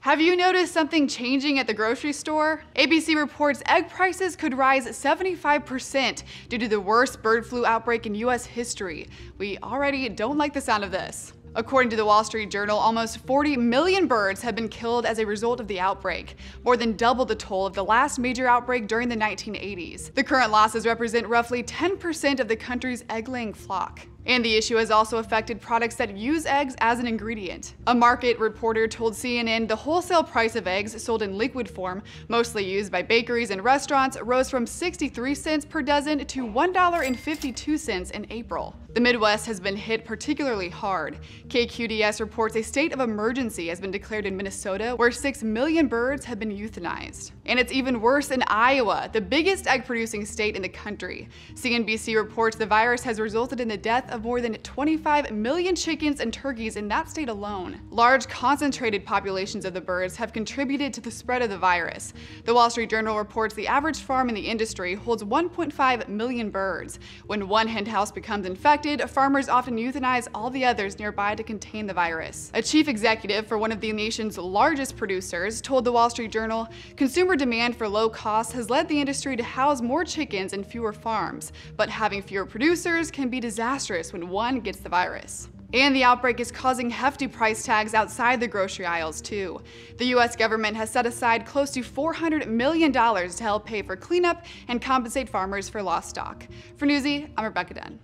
Have you noticed something changing at the grocery store? ABC reports egg prices could rise 75% due to the worst bird flu outbreak in US history. We already don't like the sound of this. According to the Wall Street Journal, almost 40 million birds have been killed as a result of the outbreak, more than double the toll of the last major outbreak during the 1980s. The current losses represent roughly 10% of the country's egg-laying flock. And the issue has also affected products that use eggs as an ingredient. A market reporter told CNN the wholesale price of eggs sold in liquid form, mostly used by bakeries and restaurants, rose from 63 cents per dozen to $1.52 in April. The Midwest has been hit particularly hard. KQDS reports a state of emergency has been declared in Minnesota, where 6 million birds have been euthanized. And it's even worse in Iowa, the biggest egg-producing state in the country. CNBC reports the virus has resulted in the death of more than 25 million chickens and turkeys in that state alone. Large, concentrated populations of the birds have contributed to the spread of the virus. The Wall Street Journal reports the average farm in the industry holds 1.5 million birds. When one henhouse becomes infected, farmers often euthanize all the others nearby to contain the virus. A chief executive for one of the nation's largest producers told the Wall Street Journal, "Consumer demand for low cost has led the industry to house more chickens in fewer farms, but having fewer producers can be disastrous when one gets the virus." And the outbreak is causing hefty price tags outside the grocery aisles, too. The US government has set aside close to $400 million to help pay for cleanup and compensate farmers for lost stock. For Newsy, I'm Rebecca Dunn.